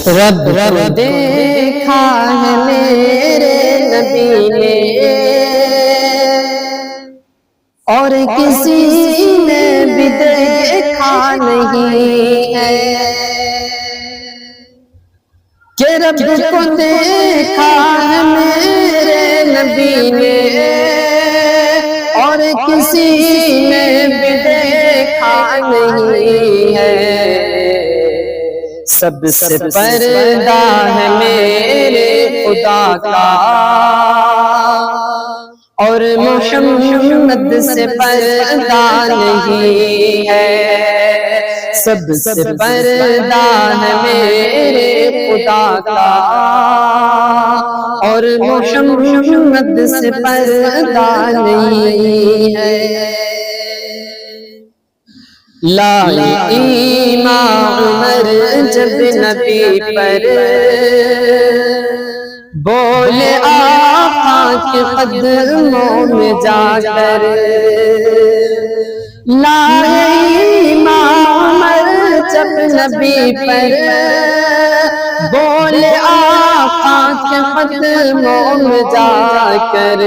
رب کو دیکھا ہے میرے نبی نے اور کسی نے بھی دیکھا نہیں ہے کہ رب کو دیکھا ہے میرے نبی نے اور کسی نے بھی دیکھا نہیں ہے سب سے پردہ ہے میرے خدا کا اور محمد سے پردہ نہیں ہے سب سے پردہ ہے میرے خدا کا اور محمد سے پردہ نہیں ہے لائے ایمان عمر جب نبی پر بولے آقا کے قدموں میں جا کر لائے ایمان عمر جب نبی پر بولے آقا کے قدموں میں جا کر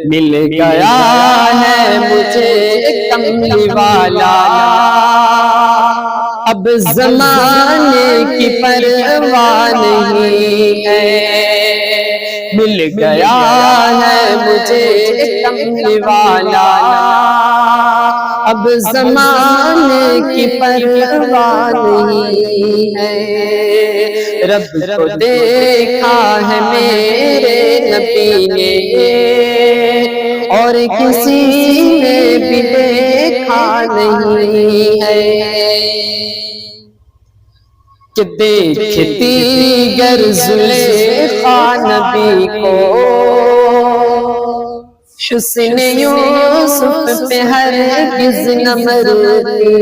مل گیا ہے مجھے کملی والا اب زمانے کی پرواہ نہیں ہے مل گیا ہے مجھے کملی والا اب زمانے کی پرواہ نہیں ہے رب کو دیکھا ہے میرے نبی نے اور کسی نے بھی دیکھا نہیں ہے کہ دیکھتی گر زلیخا نبی کو حسن یوسف پہ ہرگز نہ مرتی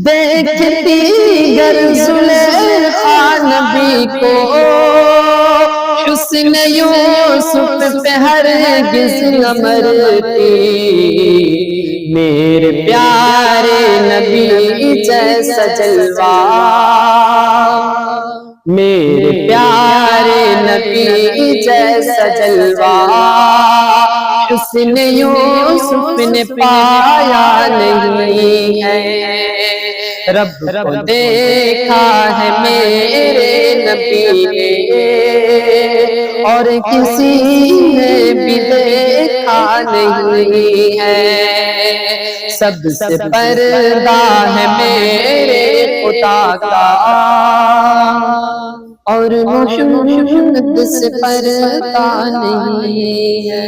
دیکھتی گر زلیخا نبی کو حسن یوسف پہ ہرگز نہ مرتی میرے پیارے نبی جیسا جلوہ میرے پیارے نبی جیسا جلوہ حسن یوسف نے پایا نہیں ہے رب کو دیکھا ہے میرے نبی نے اور کسی نے بھی دیکھا نہیں ہے سب سے پردہ ہے میرے خدا کا اور محمد سے پردہ نہیں ہے